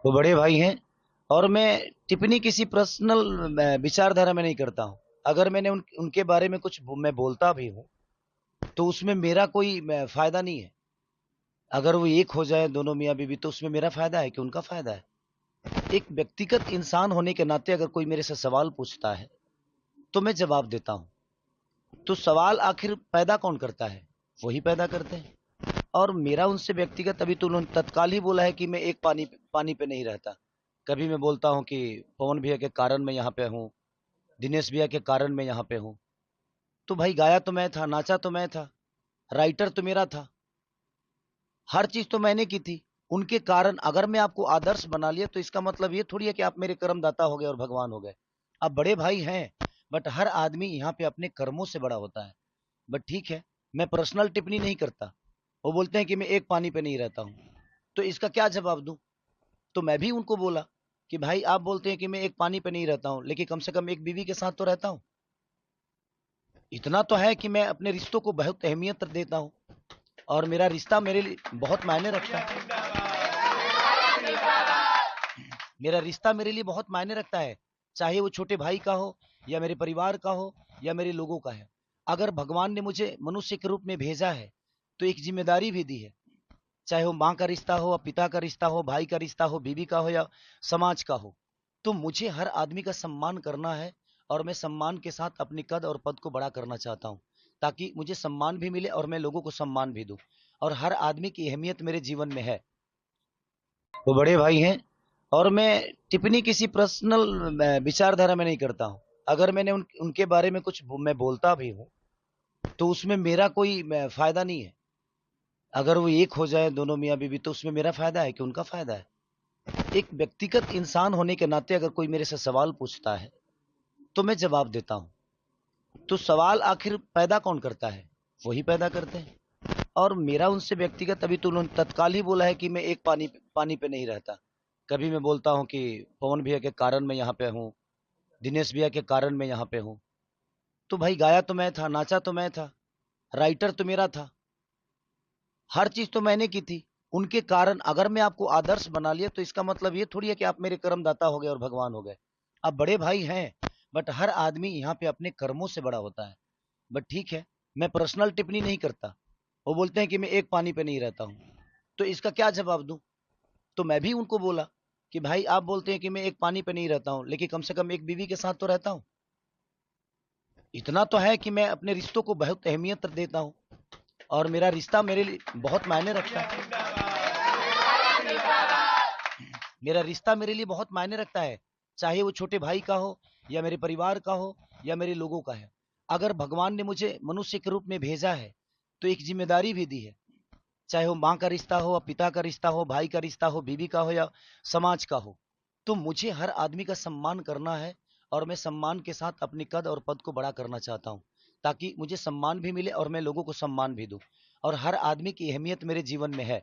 वो बड़े भाई हैं। और मैं टिप्पणी किसी पर्सनल विचारधारा में नहीं करता हूँ। अगर मैंने उनके बारे में कुछ मैं बोलता भी हूँ तो उसमें मेरा कोई फायदा नहीं है। अगर वो एक हो जाए दोनों मियाँ बीवी तो उसमें मेरा फायदा है कि उनका फायदा है। एक व्यक्तिगत इंसान होने के नाते अगर कोई मेरे से सवाल पूछता है तो मैं जवाब देता हूँ। तो सवाल आखिर पैदा कौन करता है? वही पैदा करते हैं। और मेरा उनसे व्यक्तिगत, अभी तो उन्होंने तत्काल ही बोला है कि मैं एक पानी पानी पे नहीं रहता। कभी मैं बोलता हूँ कि पवन भैया के कारण मैं यहाँ पे हूँ, दिनेश भैया के कारण मैं यहाँ पे हूँ। तो भाई गाया तो मैं था, नाचा तो मैं था, राइटर तो मेरा था, हर चीज तो मैंने की थी। उनके कारण अगर मैं आपको आदर्श बना लिया तो इसका मतलब ये थोड़ी है कि आप मेरे कर्मदाता हो गए और भगवान हो गए। आप बड़े भाई हैं, बट हर आदमी यहाँ पे अपने कर्मों से बड़ा होता है। बट ठीक है, मैं पर्सनल टिप्पणी नहीं करता। वो बोलते हैं कि मैं एक पानी पे नहीं रहता हूँ, तो इसका क्या जवाब दूं? तो मैं भी उनको बोला कि भाई आप बोलते हैं कि मैं एक पानी पे नहीं रहता हूँ, लेकिन कम से कम एक बीवी के साथ तो रहता हूँ। इतना तो है कि मैं अपने रिश्तों को बहुत अहमियत देता हूँ, और मेरा रिश्ता मेरे लिए बहुत मायने रखता है। मेरा रिश्ता मेरे लिए बहुत मायने रखता है, चाहे वो छोटे भाई का हो, या मेरे परिवार का हो, या मेरे लोगों का है। अगर भगवान ने मुझे मनुष्य के रूप में भेजा है तो एक जिम्मेदारी भी दी है। चाहे वो माँ का रिश्ता हो, पिता का रिश्ता हो, भाई का रिश्ता हो, बीवी का हो, या समाज का हो, तो मुझे हर आदमी का सम्मान करना है। और मैं सम्मान के साथ अपनी कद और पद को बड़ा करना चाहता हूँ, ताकि मुझे सम्मान भी मिले और मैं लोगों को सम्मान भी दूं। और हर आदमी की अहमियत मेरे जीवन में है। वो बड़े भाई हैं। और मैं टिप्पणी किसी पर्सनल विचारधारा में नहीं करता हूँ। अगर मैंने उनके बारे में कुछ मैं बोलता भी हूँ तो उसमें मेरा कोई फायदा नहीं है। अगर वो एक हो जाए दोनों मियाँ बीवी तो उसमें मेरा फायदा है कि उनका फायदा है। एक व्यक्तिगत इंसान होने के नाते अगर कोई मेरे से सवाल पूछता है तो मैं जवाब देता हूँ। तो सवाल आखिर पैदा कौन करता है? वही पैदा करते हैं। और मेरा उनसे व्यक्तिगत, अभी तो उन्होंने तत्काल ही बोला है कि मैं एक पानी पे नहीं रहता। कभी मैं बोलता हूँ कि पवन भैया के कारण मैं यहाँ पे हूँ, दिनेश भैया के कारण मैं यहाँ पे हूँ। तो भाई गाया तो मैं था, नाचा तो मैं था, राइटर तो मेरा था, हर चीज तो मैंने की थी। उनके कारण अगर मैं आपको आदर्श बना लिया तो इसका मतलब ये थोड़ी है कि आप मेरे कर्मदाता हो गए और भगवान हो गए। आप बड़े भाई हैं, बट हर आदमी यहाँ पे अपने कर्मों से बड़ा होता है। बट ठीक है, मैं पर्सनल टिप्पणी नहीं करता। वो बोलते हैं कि मैं एक पानी पे नहीं रहता हूँ, तो इसका क्या जवाब दूं? तो मैं भी उनको बोला कि भाई आप बोलते हैं कि मैं एक पानी पे नहीं रहता हूँ, लेकिन कम से कम एक बीवी के साथ तो रहता हूँ। इतना तो है कि मैं अपने रिश्तों को बहुत अहमियत देता हूँ, और मेरा रिश्ता मेरे लिए बहुत मायने रखता है। मेरा रिश्ता मेरे लिए बहुत मायने रखता है, चाहे वो छोटे भाई का हो, या मेरे परिवार का हो, या मेरे लोगों का है। अगर भगवान ने मुझे मनुष्य के रूप में भेजा है तो एक जिम्मेदारी भी दी है। चाहे वो माँ का रिश्ता हो, पिता का रिश्ता हो, भाई का रिश्ता हो, बीवी का हो, या समाज का हो, तो मुझे हर आदमी का सम्मान करना है। और मैं सम्मान के साथ अपनी कद और पद को बड़ा करना चाहता हूँ, ताकि मुझे सम्मान भी मिले और मैं लोगों को सम्मान भी दूं। और हर आदमी की अहमियत मेरे जीवन में है।